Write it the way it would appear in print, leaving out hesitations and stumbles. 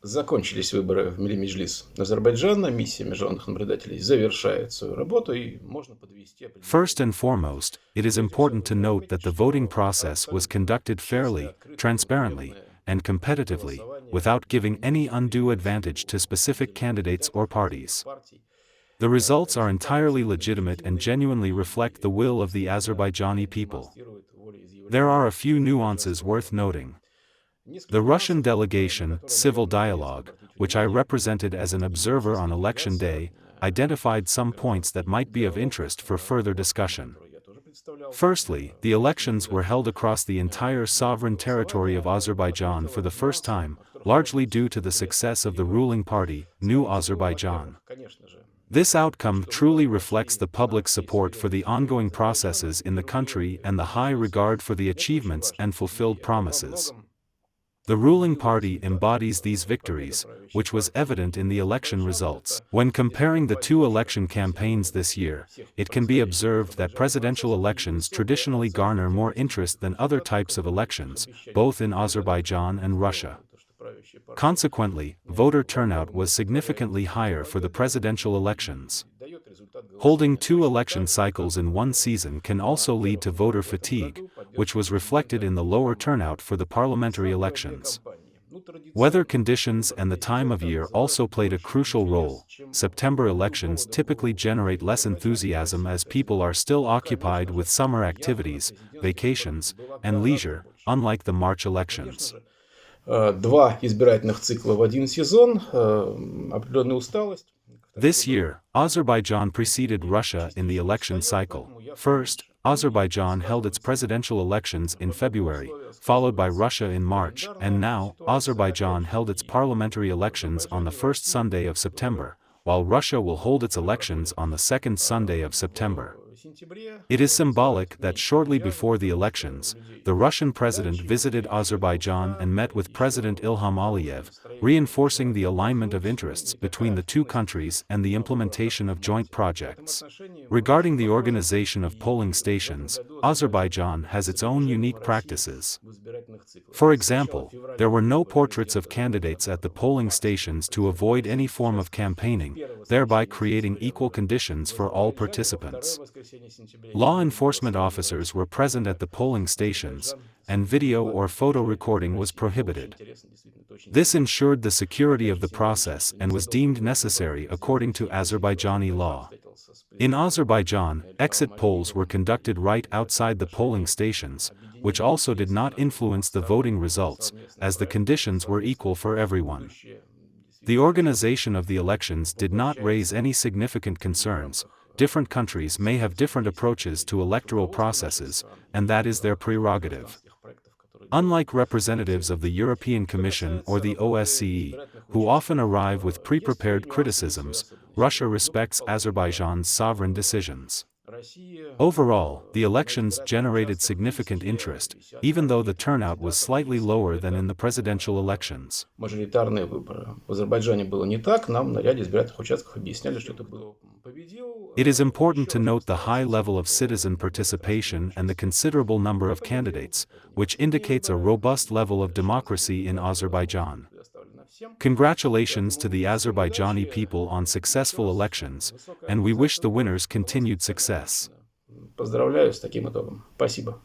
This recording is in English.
Закончились выборы в Меджлис Азербайджана, миссия международных наблюдателей завершает свою работу, и можно подвести определенные First and итоги. foremost, it is Прежде всего, important to хотел note отметить, that the voting что process was абсолютно conducted честное, fairly, открытое, transparently, непредвзятое and competitively, голосование without giving не any имеет undue в advantage to виду specific отдельных candidates кандидатов, or отдельных parties. партий. The results are Результаты entirely абсолютно legitimate and объективны genuinely reflect the и will of the действительно Azerbaijani people. демонстрируют There волеизъявление are a few nuances азербайджанского worth народа. noting. The Несколько Russian нюансов, на delegation, которые, Civil наверное, имеет Dialogue, обратить which I внимание represented as an observer on имеющаяся election делегация, day, identified some points that might be of диалог, interest for further платформа, discussion. которую я тоже представлял, Firstly, the elections were held наблюдателей across the entire sovereign territory of Azerbaijan for the first time, largely due to the success of the ruling party, New Azerbaijan. Конечно же, This outcome что truly выборы reflects прошли the на public всей support for the суверенной территории ongoing Азербайджана processes и in the другие country and the high нюансы. regard for the Это очень achievements важно. and И fulfilled это во promises. многом The ruling делает party результат embodies these победы victories, правящей which was партии evident in the election Азербайджана. results. Это When comparing результат the two поддержка election campaigns всего this year, всех it can be происходящих в observed that Азербайджане presidential процессов и elections высокая traditionally оценка garner more избирательских interest than other результатов, types of которые их elections, обещали both in определенные Azerbaijan and Russia. сделали. То, что правящая партия Consequently, voter во turnout многом was олицетворяет significantly higher for the победу presidential и elections. дает результат Holding голосования. two Точно election так же, cycles как in one season can на also lead первых to voter выборах в этом fatigue, году which поддержка was reflected президента in the lower turnout for the parliamentary слабила две elections. кампании. Ну, Weather традиционно conditions выборы and the time of президента year вызывают also played a больше crucial интерес, role. чем September любого elections typically другого generate события в less Азербайджане и в enthusiasm России, as опять же. people are still И, occupied конечно with же, summer явка на activities, президентских выборах vacations, была and гораздо leisure, больше. unlike the March Конечно elections. же, два избирательных цикла в один сезон, определенная усталость. This year, Azerbaijan preceded Russia in the election cycle. First, Azerbaijan held its presidential elections in February, followed by Russia in March, and now, Azerbaijan held its parliamentary elections on the first Sunday of September, while Russia will hold its elections on the second Sunday of September. It is symbolic that shortly before the elections, the Russian president visited Azerbaijan and met with President Ilham Aliyev, reinforcing the alignment of interests between the two countries and the implementation of joint projects. Regarding the organization of polling stations, Azerbaijan has its own unique practices. For example, there were no portraits of candidates at the polling stations to avoid any form of campaigning, thereby creating equal conditions for all participants. Law enforcement officers were present at the polling stations, and video or photo recording was prohibited. This ensured the security of the process and was deemed necessary according to Azerbaijani law. In Azerbaijan, exit polls were conducted right outside the polling stations, which also did not influence the voting results, as the conditions were equal for everyone. The organization of the elections did not raise any significant concerns. Different countries may have different approaches to electoral processes, and that is their prerogative. Unlike representatives of the European Commission or the OSCE, who often arrive with pre-prepared criticisms, Russia respects Azerbaijan's sovereign decisions. Overall, the elections generated significant interest, even though the turnout was slightly lower than in the presidential elections. Мажоритарные выборы. В Азербайджане было не так, нам на ряде избирательных участков объясняли, что это было. It is important to note the high level of citizen participation and the considerable number of candidates, which indicates a robust level of democracy in Azerbaijan. Congratulations to the Azerbaijani people on successful elections, and we wish the winners continued success. Поздравляю с таким итогом. Спасибо.